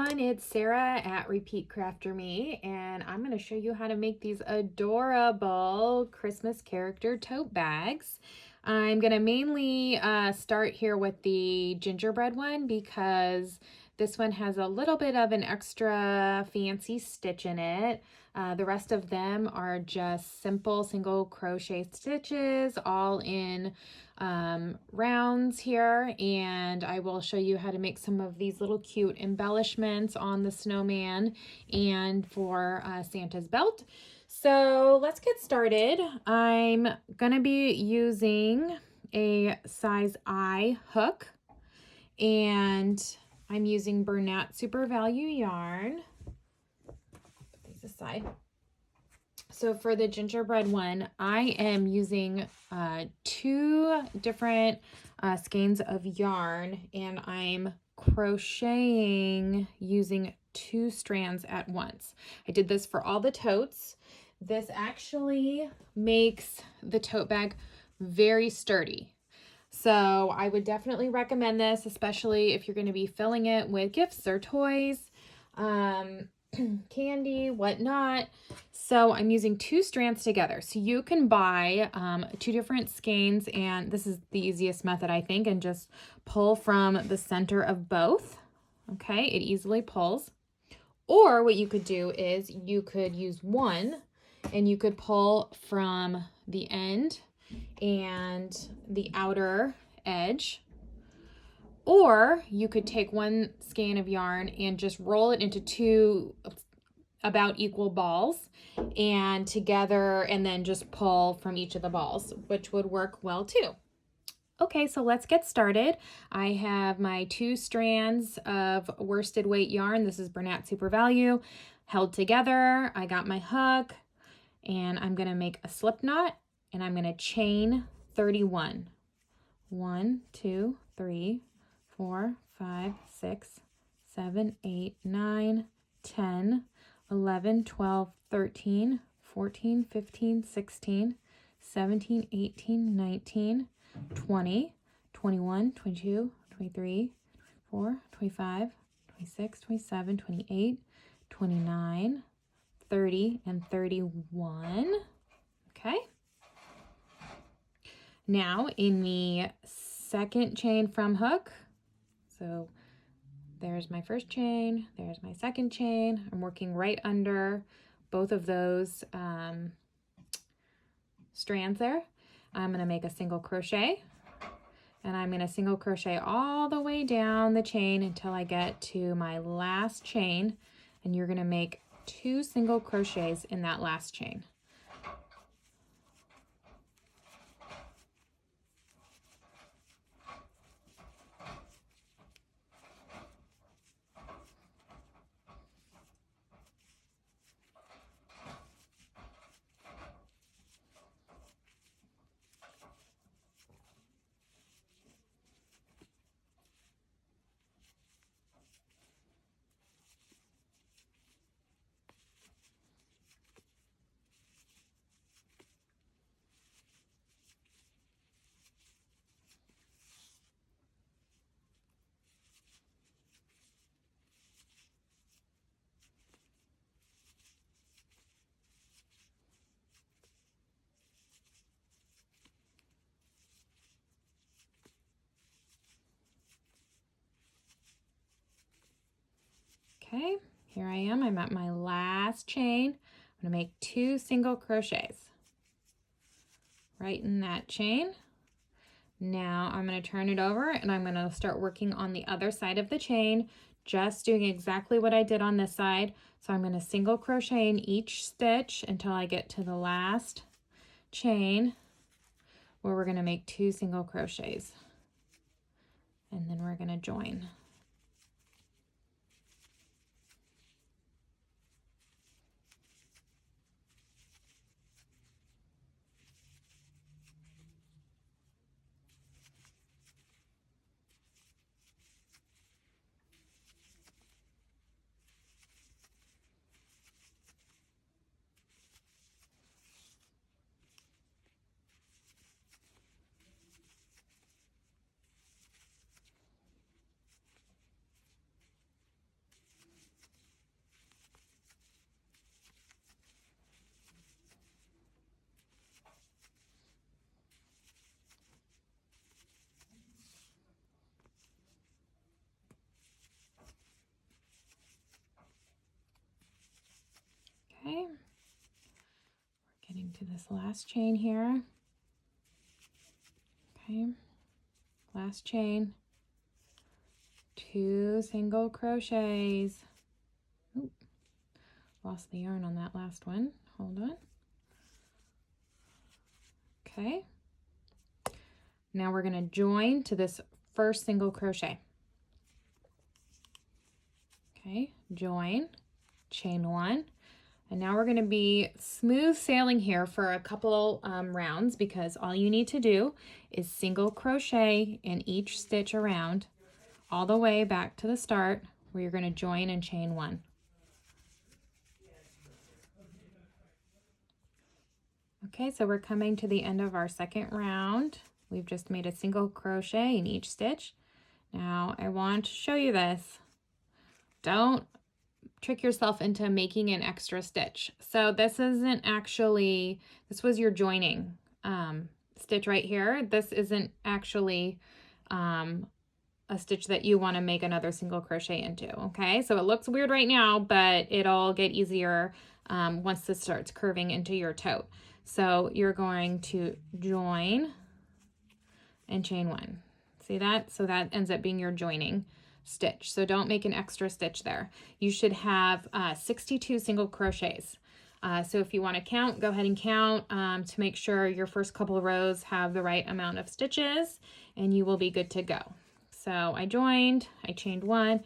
everyone, it's Sarah at Repeat Crafter Me, and I'm going to show you how to make these adorable Christmas character tote bags. I'm going to mainly start here with the gingerbread one because this one has a little bit of an extra fancy stitch in it. The rest of them are just simple single crochet stitches all in rounds here, and I will show you how to make some of these little cute embellishments on the snowman and for Santa's belt. So let's get started. I'm gonna be using a size I hook, and I'm using Bernat Super Value yarn. Put these aside. So for the gingerbread one, I am using 2 different skeins of yarn, and I'm crocheting using 2 strands at once. I did this for all the totes. This actually makes the tote bag very sturdy. So I would definitely recommend this, especially if you're going to be filling it with gifts or toys, candy, whatnot. So I'm using 2 strands together. So you can buy 2 different skeins, and this is the easiest method, I think, and just pull from the center of both. Okay, it easily pulls. Or what you could do is you could use one and you could pull from the end and the outer edge. Or you could take 1 skein of yarn and just roll it into 2 about equal balls and together, and then just pull from each of the balls, which would work well too. Okay, so let's get started. I have my 2 strands of worsted weight yarn. This is Bernat Super Value, held together. I got my hook, and I'm gonna make a slip knot, and I'm gonna chain 31. 1, 2, 3, 4, 5, 6, 7, 8, 9, 10, 11, 12, 13, 14, 15, 16, 17, 18, 19, 20, 21, 22, 23, 24, 25, 26, 27, 28, 29, 30, and 31. Okay. Now in the second chain from hook, so there's my first chain, there's my second chain. I'm working right under both of those strands there. I'm going to make a single crochet, and I'm going to single crochet all the way down the chain until I get to my last chain, and you're going to make 2 single crochets in that last chain. Okay, here I am. I'm at my last chain. I'm going to make 2 single crochets right in that chain. Now I'm going to turn it over, and I'm going to start working on the other side of the chain, just doing exactly what I did on this side. So I'm going to single crochet in each stitch until I get to the last chain, where we're going to make 2 single crochets, and then we're going to join. do this last chain here. Okay, last chain, 2 single crochets. Oop, lost the yarn on that last one. Hold on. Okay. Now we're going to join to this first single crochet. Okay, join, chain 1. And now we're going to be smooth sailing here for a couple rounds, because all you need to do is single crochet in each stitch around all the way back to the start, where you're going to join and chain 1. Okay, so we're coming to the end of our second round. We've just made a single crochet in each stitch. Now I want to show you this. Don't trick yourself into making an extra stitch. So this isn't actually, this was your joining stitch right here. This isn't actually a stitch that you want to make another single crochet into. Okay, so it looks weird right now, but it'll get easier once this starts curving into your tote. So you're going to join and chain 1. See that? So that ends up being your joining stitch. So don't make an extra stitch there. You should have 62 single crochets. So if you want to count, go ahead and count to make sure your first couple of rows have the right amount of stitches, and you will be good to go. So I joined, I chained 1,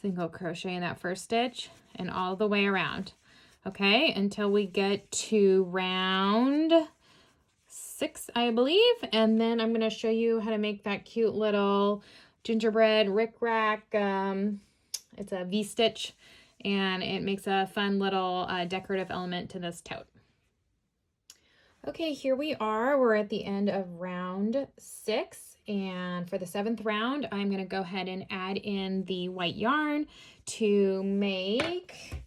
single crochet in that first stitch, and all the way around. Okay, until we get to round 6, I believe, and then I'm going to show you how to make that cute little gingerbread rick-rack. It's a V-stitch, and it makes a fun little decorative element to this tote. Okay, here we are. We're at the end of round 6, and for the 7th round, I'm going to go ahead and add in the white yarn to make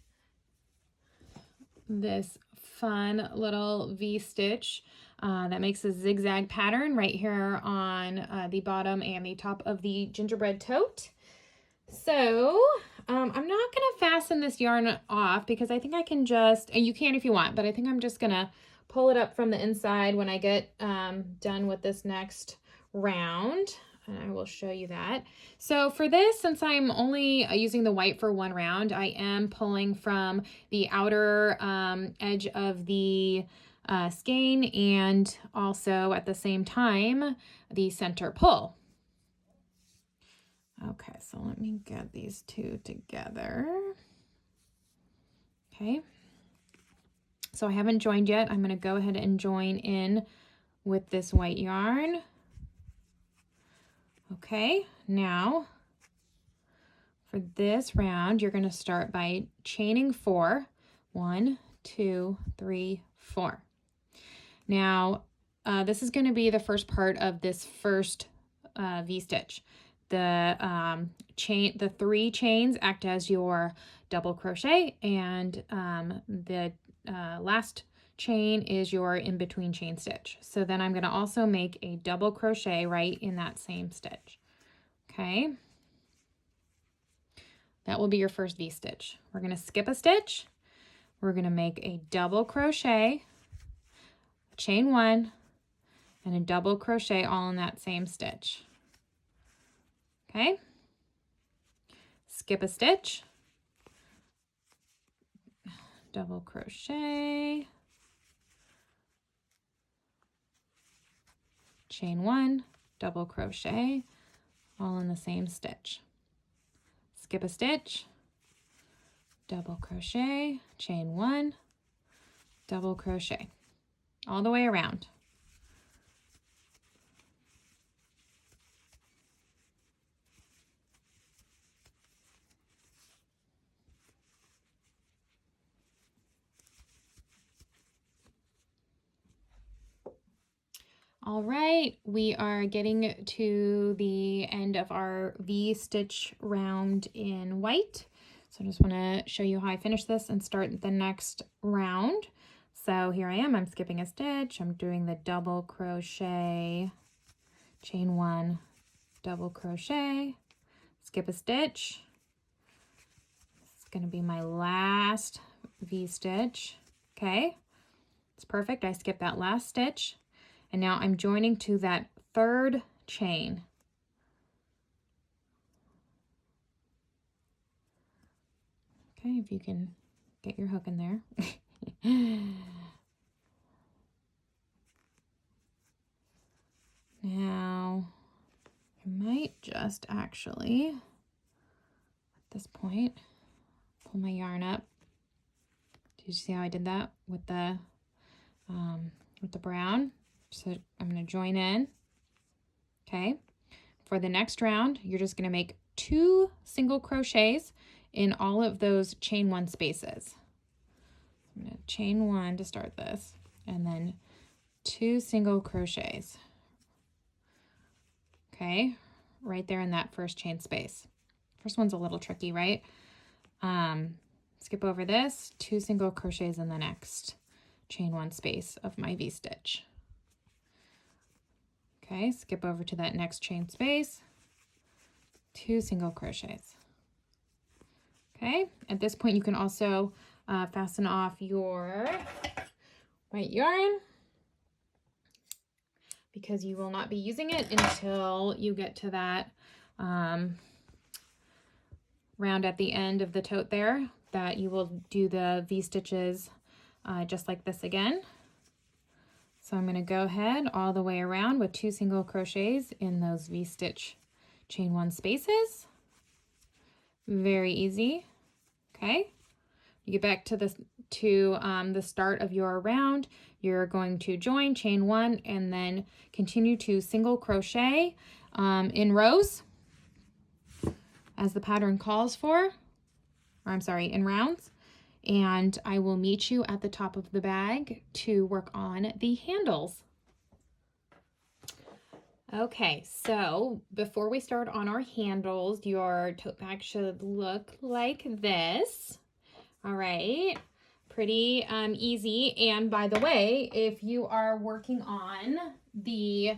this fun little V-stitch that makes a zigzag pattern right here on the bottom and the top of the gingerbread tote. So I'm not going to fasten this yarn off, because I think I can just, you can if you want, but I think I'm just going to pull it up from the inside when I get done with this next round. And I will show you that. So for this, since I'm only using the white for 1 round, I am pulling from the outer edge of the skein, and also at the same time the center pull. Okay, so let me get these two together. Okay, so I haven't joined yet. I'm going to go ahead and join in with this white yarn. Okay, now for this round, you're going to start by chaining 4. 1, 2, 3, 4. Now, this is going to be the first part of this first V-stitch. The 3 chains act as your double crochet, and the last chain is your in-between chain stitch. So then I'm going to also make a double crochet right in that same stitch. Okay. That will be your first V-stitch. We're going to skip a stitch. We're going to make a double crochet, chain 1, and a double crochet all in that same stitch. Okay. Skip a stitch, double crochet, chain 1, double crochet, all in the same stitch. Skip a stitch, double crochet, chain 1, double crochet, all the way around. All right, we are getting to the end of our V-stitch round in white. So I just want to show you how I finish this and start the next round. So here I am, I'm skipping a stitch, I'm doing the double crochet, chain 1, double crochet, skip a stitch. This is going to be my last V-stitch, okay? It's perfect. I skipped that last stitch, and now I'm joining to that third chain. Okay, if you can get your hook in there. Now, I might just actually, at this point, pull my yarn up. Did you see how I did that with the brown? So I'm going to join in. Okay. For the next round, you're just going to make 2 single crochets in all of those chain 1 spaces. I'm going to chain 1 to start this, and then 2 single crochets. Okay, right there in that first chain space. First one's a little tricky, right? Skip over this, 2 single crochets in the next chain 1 space of my V-stitch. Okay, skip over to that next chain space, 2 single crochets. Okay, at this point you can also fasten off your white yarn, because you will not be using it until you get to that round at the end of the tote there, that you will do the V-stitches just like this again. So I'm going to go ahead all the way around with 2 single crochets in those V-stitch chain 1 spaces. Very easy. Okay, you get back to the start of your round. You're going to join chain 1 and then continue to single crochet in rows as the pattern calls for, or I'm sorry, in rounds. And I will meet you at the top of the bag to work on the handles. Okay, so before we start on our handles, your tote bag should look like this. All right, pretty easy. And by the way, if you are working on the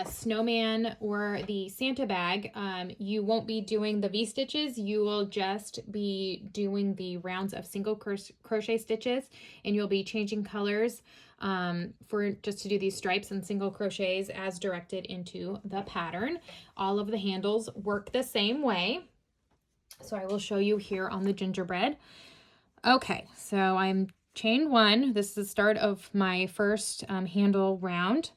Snowman or the Santa bag, you won't be doing the V-stitches. You will just be doing the rounds of single crochet stitches, and you'll be changing colors for just to do these stripes and single crochets as directed into the pattern. All of the handles work the same way. So I will show you here on the gingerbread. Okay, so I'm chain 1. This is the start of my first handle round.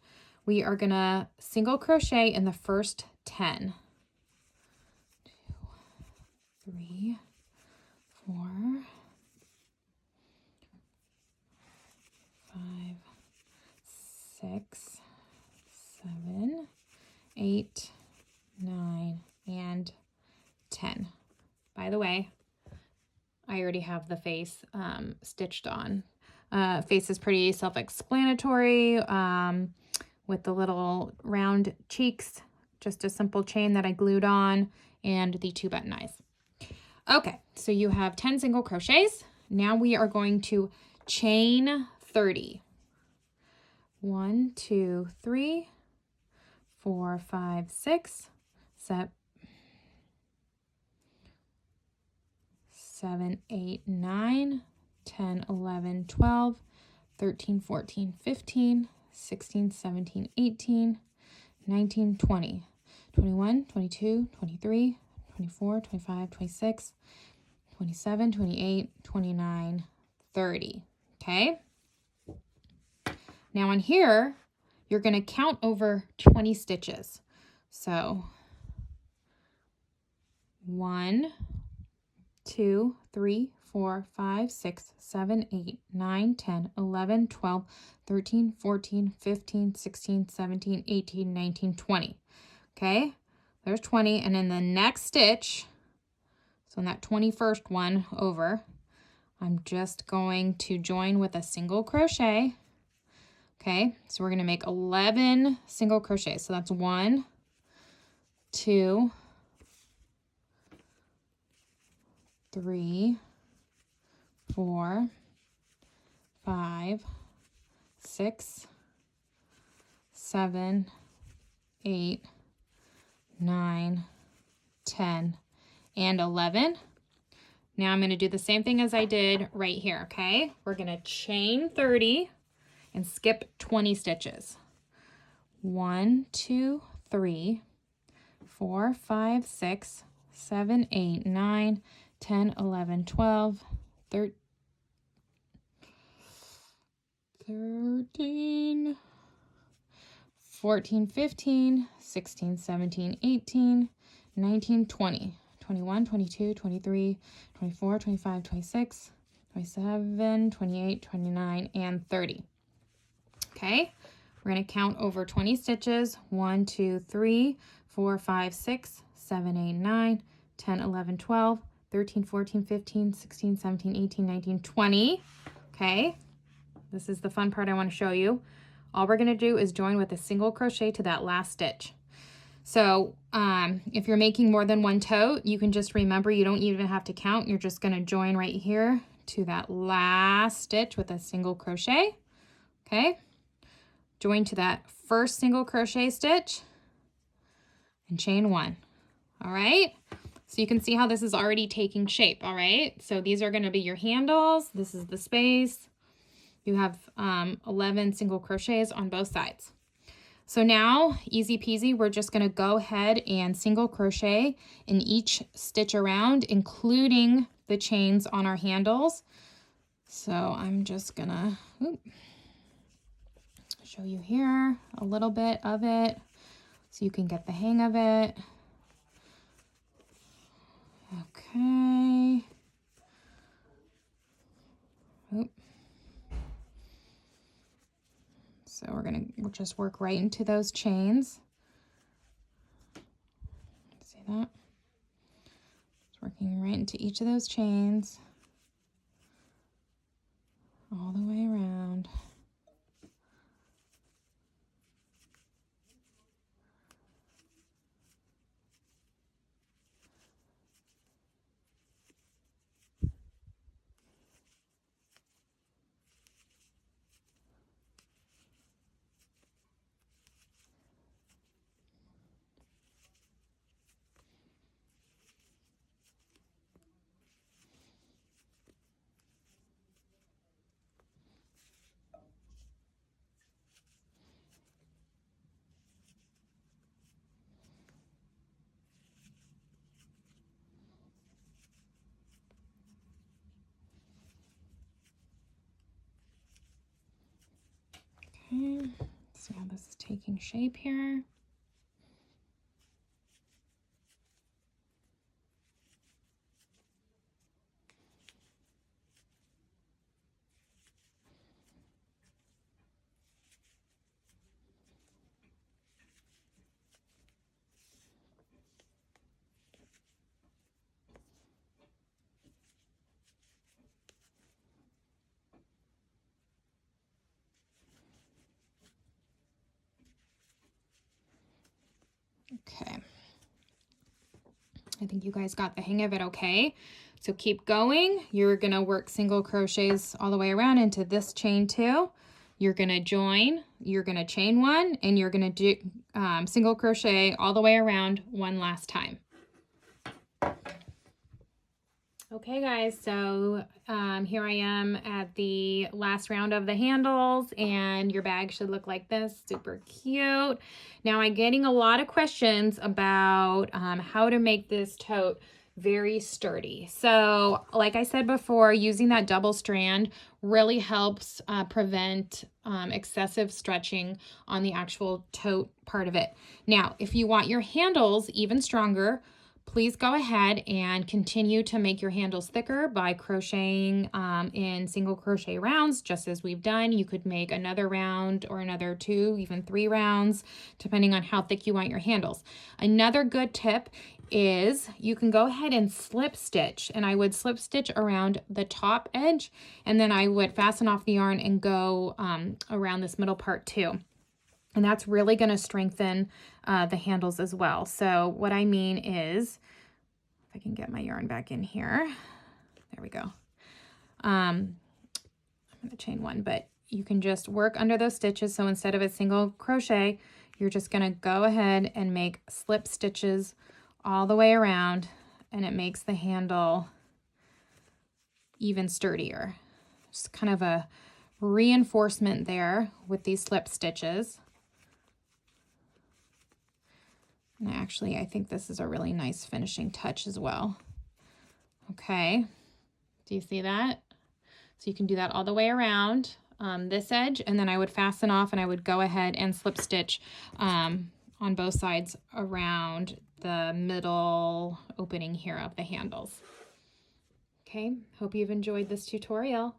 We are gonna single crochet in the first 10. 2, 3, 4, 5, 6, 7, 8, 9, and 10. By the way, I already have the face stitched on. Face is pretty self-explanatory with the little round cheeks, just a simple chain that I glued on, and the 2 button eyes. Okay, so you have 10 single crochets. Now we are going to chain 30. 1, 2, 3, 4, 5, 6, 7, 8, 9, 10, 11, 12, 13, 14, 15, 16, 17, 18, 19, 20, 21, 22, 23, 24, 25, 26, 27, 28, 29, 30. Okay. Now on here, you're going to count over 20 stitches. So 1, 2, 3, 4, 5, 6, 7, 8, 9, 10, 11, 12, 13, 14, 15, 16, 17, 18, 19, 20. Okay, there's 20. And in the next stitch, so in that 21st one over, I'm just going to join with a single crochet. Okay, so we're going to make 11 single crochets. So that's 1, 2, 3, 4, 5, 6, 7, 8, 9, 10, and 11. Now I'm going to do the same thing as I did right here, okay? We're going to chain 30 and skip 20 stitches. 1, 2, 3, 4, 5, 6, 7, 8, 9, 10, 11, 12, 13, 14, 15, 16, 17, 18, 19, 20, 21, 22, 23, 24, 25, 26, 27, 28, 29, and 30. Okay, we're going to count over 20 stitches. 1, 2, 3, 4, 5, 6, 7, 8, 9, 10, 11, 12, 13, 14, 15, 16, 17, 18, 19, 20. Okay, this is the fun part I want to show you. All we're going to do is join with a single crochet to that last stitch. So if you're making more than one tote, you can just remember you don't even have to count. You're just going to join right here to that last stitch with a single crochet. Okay, join to that first single crochet stitch and chain 1. All right, so you can see how this is already taking shape. All right, so these are going to be your handles. This is the space. You have 11 single crochets on both sides. So now, easy peasy, we're just going to go ahead and single crochet in each stitch around, including the chains on our handles. So I'm just going to show you here a little bit of it so you can get the hang of it. Okay. So we'll just work right into those chains. See that? It's working right into each of those chains all the way around. Okay, see how this is taking shape here. Okay, I think you guys got the hang of it okay. So keep going. You're going to work single crochets all the way around into this chain 2. You're going to join, you're going to chain 1, and you're going to do single crochet all the way around one last time. Okay guys, so here I am at the last round of the handles, and your bag should look like this, super cute. Now I'm getting a lot of questions about how to make this tote very sturdy. So like I said before, using that double strand really helps prevent excessive stretching on the actual tote part of it. Now, if you want your handles even stronger, please go ahead and continue to make your handles thicker by crocheting in single crochet rounds, just as we've done. You could make another round or another 2, even 3 rounds, depending on how thick you want your handles. Another good tip is you can go ahead and slip stitch, and I would slip stitch around the top edge, and then I would fasten off the yarn and go around this middle part too. And that's really going to strengthen the handles as well. So what I mean is, if I can get my yarn back in here, there we go. I'm going to chain 1, but you can just work under those stitches. So instead of a single crochet, you're just going to go ahead and make slip stitches all the way around, and it makes the handle even sturdier. Just kind of a reinforcement there with these slip stitches. And actually, I think this is a really nice finishing touch as well. Okay, do you see that? So you can do that all the way around this edge, and then I would fasten off and I would go ahead and slip stitch on both sides around the middle opening here of the handles. Okay, hope you've enjoyed this tutorial.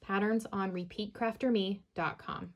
Patterns on repeatcrafterme.com.